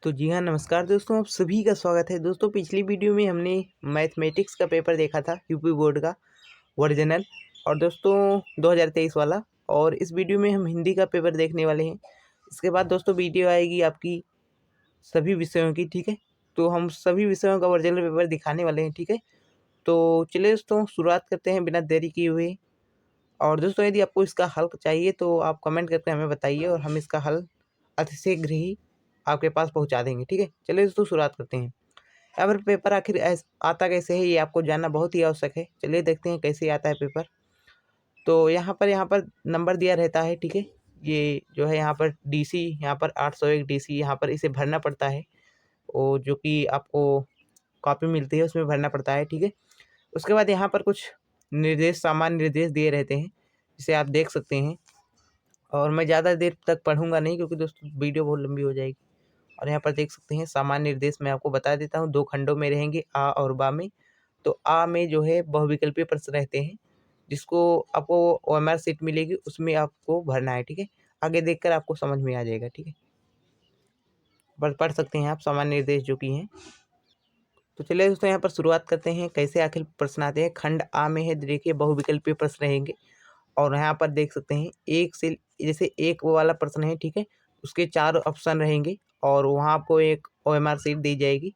तो जी हाँ, नमस्कार दोस्तों, आप सभी का स्वागत है। दोस्तों पिछली वीडियो में हमने मैथमेटिक्स का पेपर देखा था, यूपी बोर्ड का ओरिजिनल, और दोस्तों 2023 वाला। और इस वीडियो में हम हिंदी का पेपर देखने वाले हैं। इसके बाद दोस्तों वीडियो आएगी आपकी सभी विषयों की, ठीक है। तो हम सभी विषयों का ओरिजिनल पेपर दिखाने वाले हैं, ठीक है। तो चलिए दोस्तों शुरुआत करते हैं बिना देरी किए हुए। और दोस्तों यदि आपको इसका हल चाहिए तो आप कमेंट करके हमें बताइए और हम इसका हल अतिशीघ्र ही आपके पास पहुंचा देंगे, ठीक है। चलिए दोस्तों शुरुआत करते हैं। यहाँ पर पेपर आखिर आता कैसे है, ये आपको जानना बहुत ही आवश्यक है। चलिए देखते हैं कैसे आता है पेपर। तो यहाँ पर नंबर दिया रहता है, ठीक है। ये जो है यहाँ पर डीसी, यहाँ पर 801 डीसी, यहाँ पर इसे भरना पड़ता है। वो जो कि आपको कॉपी मिलती है उसमें भरना पड़ता है, ठीक है। उसके बाद यहाँ पर कुछ निर्देश, सामान्य निर्देश दिए रहते हैं, जिसे आप देख सकते हैं। और मैं ज़्यादा देर तक पढ़ूंगा नहीं, क्योंकि दोस्तों वीडियो बहुत लंबी हो जाएगी। और यहाँ पर देख सकते हैं सामान्य निर्देश मैं आपको बता देता हूँ। 2 खंडों में रहेंगे, आ और बा में। तो आ में जो है बहुविकल्पीय प्रश्न रहते हैं, जिसको आपको ओएमआर सीट मिलेगी, उसमें आपको भरना है, ठीक है। आगे देखकर आपको समझ में आ जाएगा, ठीक है। पढ़ सकते हैं आप सामान्य निर्देश जो कि हैं। तो चलिए दोस्तों यहाँ पर शुरुआत करते हैं कैसे आखिर प्रश्न आते हैं। खंड आ में है, देखिए बहुविकल्पीय प्रश्न रहेंगे। और यहाँ पर देख सकते हैं एक से, जैसे एक वो वाला प्रश्न है, ठीक है, उसके 4 ऑप्शन रहेंगे और वहाँ आपको एक ओएमआर सीट दी जाएगी,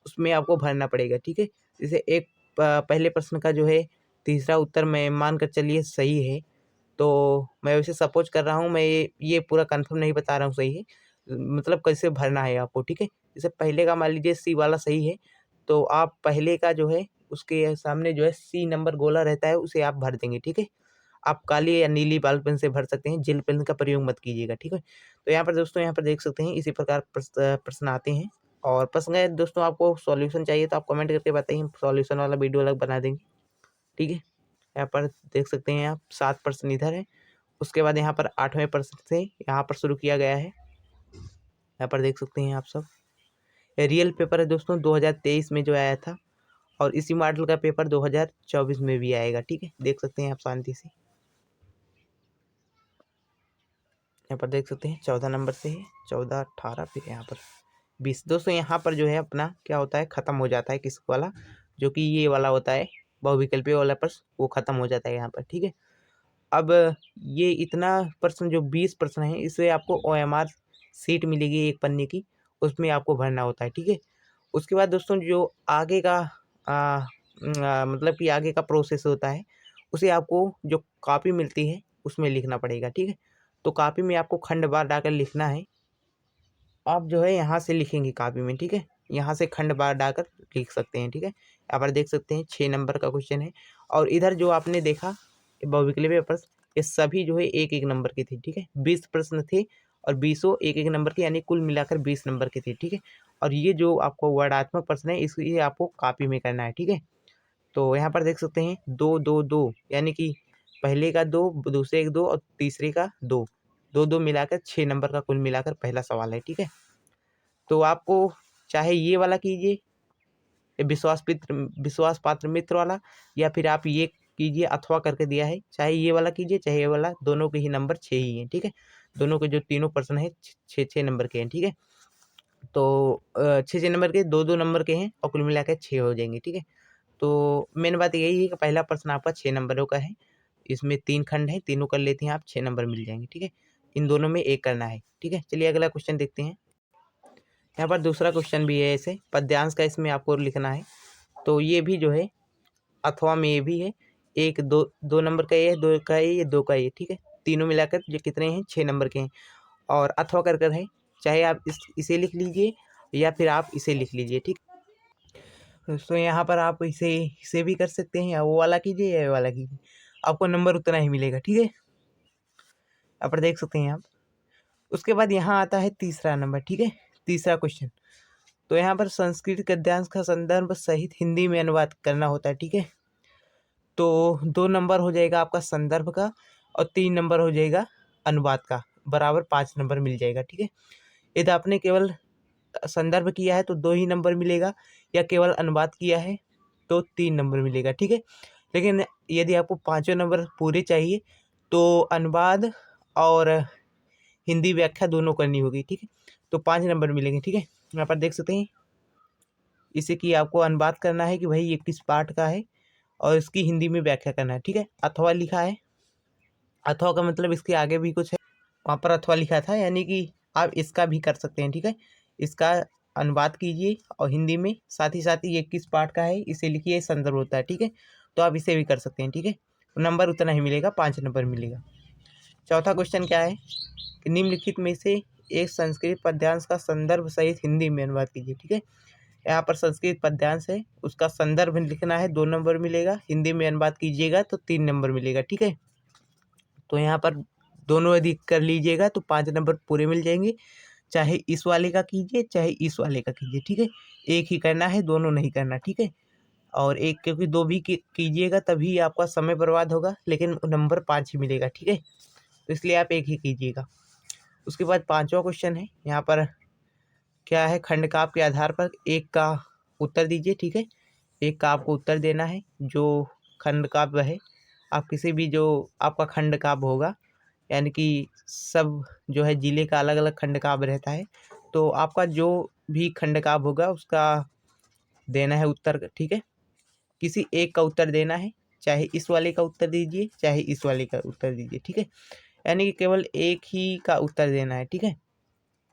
उसमें आपको भरना पड़ेगा, ठीक है। जैसे एक पहले प्रश्न का जो है तीसरा उत्तर मैं मान कर चलिए सही है, तो मैं वैसे सपोज कर रहा हूँ, मैं ये पूरा कंफर्म नहीं बता रहा हूँ सही है, मतलब कैसे भरना है आपको, ठीक है। जैसे पहले का मान लीजिए सी वाला सही है, तो आप पहले का जो है उसके सामने जो है सी नंबर गोला रहता है, उसे आप भर देंगे, ठीक है। आप काली या नीली बॉल पेन से भर सकते हैं, जेल पेन का प्रयोग मत कीजिएगा, ठीक है। तो यहाँ पर दोस्तों यहाँ पर देख सकते हैं इसी प्रकार प्रश्न आते हैं। और प्रश्न है दोस्तों, आपको सॉल्यूशन चाहिए तो आप कमेंट करके बताइए, सॉल्यूशन वाला वीडियो अलग बना देंगे, ठीक है। यहाँ पर देख सकते हैं आप 7 प्रश्न इधर है। उसके बाद यहाँ पर 8वें प्रश्न से यहाँ पर शुरू किया गया है। यहाँ पर देख सकते हैं आप सब, रियल पेपर है दोस्तों 2023 में जो आया था, और इसी मॉडल का पेपर 2024 में भी आएगा, ठीक है। देख सकते हैं आप शांति से। यहाँ पर देख सकते हैं 14 नंबर से है, 14, 18, फिर यहाँ पर 20। दोस्तों यहाँ पर जो है अपना क्या होता है, ख़त्म हो जाता है किस वाला, जो कि ये वाला होता है बहुविकल्पीय वाला प्रश्न, वो ख़त्म हो जाता है यहाँ पर, ठीक है। अब ये इतना प्रश्न जो 20 प्रश्न है, इससे आपको ओएमआर सीट मिलेगी एक पन्ने की, उसमें आपको भरना होता है, ठीक है। उसके बाद दोस्तों जो आगे का मतलब कि आगे का प्रोसेस होता है, उसे आपको जो कॉपी मिलती है उसमें लिखना पड़ेगा, ठीक है। तो कॉपी में आपको खंड बार डालकर लिखना है। आप जो है यहाँ से लिखेंगे कॉपी में, ठीक है। यहाँ से खंड बार डालकर लिख सकते हैं, ठीक है। यहाँ पर देख सकते हैं 6 नंबर का क्वेश्चन है। और इधर जो आपने देखा बहुविकल्पीय प्रश्न, ये सभी जो है एक एक नंबर के थे, ठीक है। 20 प्रश्न थे और 20 एक एक नंबर के, यानी कुल मिलाकर 20 नंबर के थे, ठीक है। और ये जो आपको वर्णात्मक प्रश्न है, ये आपको कॉपी में करना है, ठीक है। तो यहाँ पर देख सकते हैं 2, 2, 2, यानी कि पहले का 2, दूसरे का 2 और तीसरे का 2, 2, 2 मिलाकर 6 नंबर का कुल मिलाकर पहला सवाल है, ठीक है। तो आपको चाहे ये वाला कीजिए, ये विश्वास पात्र मित्र वाला, या फिर आप ये कीजिए, अथवा करके दिया है, चाहे ये वाला कीजिए चाहे ये वाला, दोनों के ही नंबर 6 ही हैं, ठीक है। दोनों के जो तीनों प्रश्न है 6-6 नंबर के हैं, ठीक है। तो 6-6 नंबर के, 2-2 नंबर के हैं, और कुल मिलाकर 6 हो जाएंगे, ठीक है। तो मेन बात यही है कि पहला प्रश्न आपका 6 नंबरों का है। इसमें 3 खंड है, तीनों कर लेते हैं आप, 6 नंबर मिल जाएंगे, ठीक है। इन दोनों में एक करना है, ठीक है। चलिए अगला क्वेश्चन देखते हैं। यहाँ पर दूसरा क्वेश्चन भी है, ऐसे पद्यांश का इसमें आपको लिखना है। तो ये भी जो है अथवा में ये भी है, 1, 2, 2 नंबर का ये है, 2 का ये 2 का ये, ठीक है। तीनों मिलाकर ये कितने हैं, 6 नंबर के हैं। और अथवा कर है, चाहे आप इसे लिख लीजिए या फिर आप इसे लिख लीजिए, ठीक। तो यहाँ पर आप इसे भी कर सकते हैं, या वो वाला कीजिए या ये वाला कीजिए, आपको नंबर उतना ही मिलेगा, ठीक है। यहाँ पर देख सकते हैं आप। उसके बाद यहाँ आता है तीसरा नंबर, ठीक है, तीसरा क्वेश्चन। तो यहाँ पर संस्कृत गद्यांश का संदर्भ सहित हिंदी में अनुवाद करना होता है, ठीक है। तो 2 नंबर हो जाएगा आपका संदर्भ का, और 3 नंबर हो जाएगा अनुवाद का, बराबर 5 नंबर मिल जाएगा, ठीक है। यदि आपने केवल संदर्भ किया है तो 2 ही नंबर मिलेगा, या केवल अनुवाद किया है तो 3 नंबर मिलेगा, ठीक है। लेकिन यदि आपको 5 नंबर पूरे चाहिए तो अनुवाद और हिंदी व्याख्या दोनों करनी होगी, ठीक है। तो 5 नंबर मिलेंगे, ठीक है। यहाँ पर देख सकते हैं इसे कि आपको अनुवाद करना है कि भाई ये किस पाठ का है और इसकी हिंदी में व्याख्या करना है। ठीक है, अथवा लिखा है, अथवा का मतलब इसके आगे भी कुछ है, वहाँ पर अथवा लिखा था, यानी कि आप इसका भी कर सकते हैं। ठीक है, इसका अनुवाद कीजिए और हिंदी में, साथ ही साथ ये किस पाठ का है इसे लिखिए, संदर्भ होता है। ठीक है, तो आप इसे भी कर सकते हैं। ठीक है, नंबर उतना ही मिलेगा, 5 नंबर मिलेगा। चौथा क्वेश्चन क्या है कि निम्नलिखित में से एक संस्कृत पद्यांश का संदर्भ सहित हिंदी में अनुवाद कीजिए। ठीक है, यहाँ पर संस्कृत पद्यांश है, उसका संदर्भ लिखना है, 2 नंबर मिलेगा। हिंदी में अनुवाद कीजिएगा तो 3 नंबर मिलेगा। ठीक है, तो यहाँ पर दोनों यदि कर लीजिएगा तो 5 नंबर पूरे मिल जाएंगे। चाहे इस वाले का कीजिए चाहे इस वाले का कीजिए। ठीक है, एक ही करना है, दोनों नहीं करना। ठीक है, और एक क्योंकि दो भी कीजिएगा तभी आपका समय बर्बाद होगा, लेकिन नंबर 5 ही मिलेगा। ठीक है, तो इसलिए आप एक ही कीजिएगा। उसके बाद 5वां क्वेश्चन है, यहाँ पर क्या है, खंड काव्य के आधार पर एक का उत्तर दीजिए। ठीक है, एक का आपको उत्तर देना है। जो खंड काव्य है, आप किसी भी जो आपका खंड काव्य होगा, यानी कि सब जो है जिले का अलग अलग खंड काव्य रहता है, तो आपका जो भी खंड काव्य होगा उसका देना है उत्तर। ठीक है, किसी एक का उत्तर देना है, चाहे इस वाले का उत्तर दीजिए चाहे इस वाले का उत्तर दीजिए। ठीक है, यानी कि केवल एक ही का उत्तर देना है। ठीक है,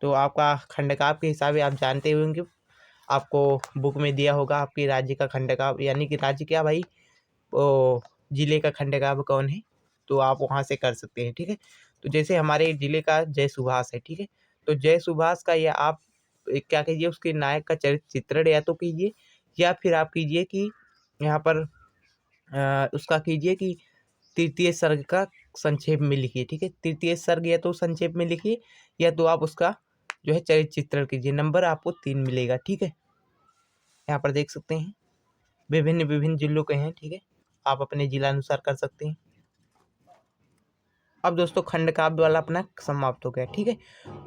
तो आपका खंड काव्य के हिसाब से आप जानते होंगे, आपको बुक में दिया होगा आपके राज्य का खंड काव्य, यानी कि राज्य क्या भाई, वो जिले का खंड काव्य कौन है, तो आप वहाँ से कर सकते हैं। ठीक है, तो जैसे हमारे जिले का जय सुभाष है। ठीक है, तो जय सुभाष का या आप क्या कीजिए, उसके नायक का चरित्र चित्रण या तो कीजिए, या फिर आप कीजिए कि यहाँ पर उसका कीजिए कि तृतीय सर्ग का संक्षेप में लिखिए। ठीक है, तृतीय सर्ग या तो संक्षेप में लिखिए, या तो आप उसका जो है चरित्र चित्रण कीजिए। नंबर आपको 3 मिलेगा। ठीक है, यहाँ पर देख सकते हैं विभिन्न विभिन्न जिलों के हैं। ठीक है, आप अपने जिला अनुसार कर सकते हैं। अब दोस्तों खंड काव्य वाला अपना समाप्त हो गया। ठीक है,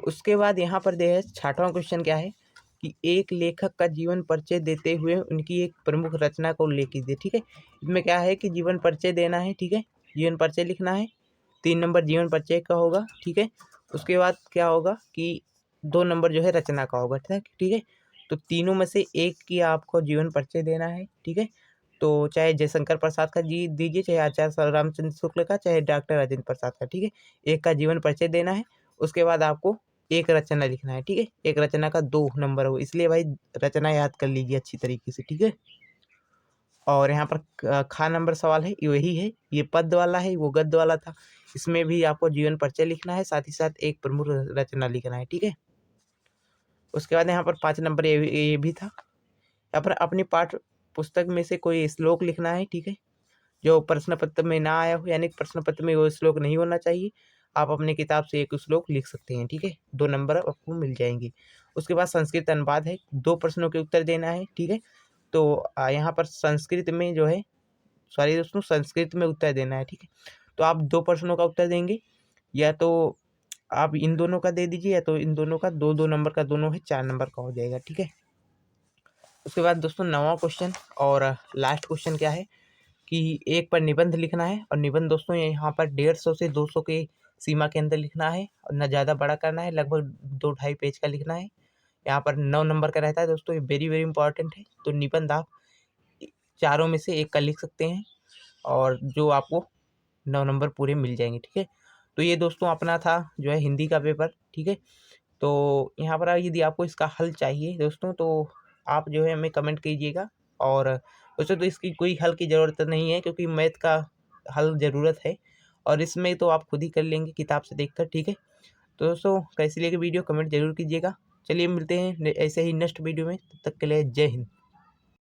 उसके बाद यहाँ पर दे है 6वां क्वेश्चन क्या है कि एक लेखक का जीवन परिचय देते हुए उनकी एक प्रमुख रचना को उल्लेख कीजिए। ठीक है, इसमें क्या है कि जीवन परिचय देना है। ठीक है, जीवन परिचय लिखना है, 3 नंबर जीवन परिचय का होगा। ठीक है, उसके बाद क्या होगा कि 2 नंबर जो है रचना का होगा। ठीक है, तो तीनों में से एक की आपको जीवन परिचय देना है। ठीक है, तो चाहे जयशंकर प्रसाद का जी दीजिए, चाहे आचार्य रामचंद्र शुक्ल का, चाहे डॉक्टर राजेंद्र प्रसाद का। ठीक है, एक का जीवन परिचय देना है, उसके बाद आपको एक रचना लिखना है। ठीक है, एक रचना का 2 नंबर हो, इसलिए भाई रचना याद कर लीजिए अच्छी तरीके से। ठीक है, और यहाँ पर खा नंबर सवाल है वही है, ये पद वाला है, वो गद्य वाला था। इसमें भी आपको जीवन परिचय लिखना है, साथ ही साथ एक प्रमुख रचना लिखना है। ठीक है, उसके बाद यहाँ पर 5 नंबर ये भी था। यहाँ पर अपनी पाठ्य पुस्तक में से कोई श्लोक लिखना है। ठीक है, जो प्रश्न पत्र में ना आया हो, यानी प्रश्न पत्र में वो श्लोक नहीं होना चाहिए। आप अपने किताब से एक श्लोक लिख सकते हैं। ठीक है, 2 नंबर आपको मिल जाएंगे। उसके बाद संस्कृत अनुवाद है, 2 प्रश्नों के उत्तर देना है। ठीक है, तो यहाँ पर संस्कृत में जो है, सॉरी दोस्तों, संस्कृत में उत्तर देना है। ठीक है, तो आप 2 प्रश्नों का उत्तर देंगे, या तो आप इन दोनों का दे दीजिए, या तो इन दोनों का 2-2 नंबर का दोनों है, 4 नंबर का हो जाएगा। ठीक है, उसके बाद दोस्तों 9वां क्वेश्चन और लास्ट क्वेश्चन क्या है कि एक पर निबंध लिखना है, और निबंध दोस्तों यहाँ पर 150 से 200 के सीमा के अंदर लिखना है, और न ज़्यादा बड़ा करना है, लगभग 2-2.5 पेज का लिखना है। यहाँ पर 9 नंबर का रहता है दोस्तों, ये वेरी वेरी इंपॉर्टेंट है। तो निबंध आप चारों में से एक का लिख सकते हैं, और जो आपको 9 नंबर पूरे मिल जाएंगे। ठीक है, तो ये दोस्तों अपना था जो है हिंदी का पेपर। ठीक है, तो यहाँ पर यदि आपको इसका हल चाहिए दोस्तों, तो आप जो है हमें कमेंट कीजिएगा। और वैसे तो इसकी कोई हल की ज़रूरत नहीं है, क्योंकि मैथ का हल ज़रूरत है, और इसमें तो आप खुद ही कर लेंगे किताब से देखकर। ठीक है, तो दोस्तों कैसी लगी वीडियो कमेंट जरूर कीजिएगा। चलिए मिलते हैं ऐसे ही नेक्स्ट वीडियो में, तब तक के लिए जय हिंद।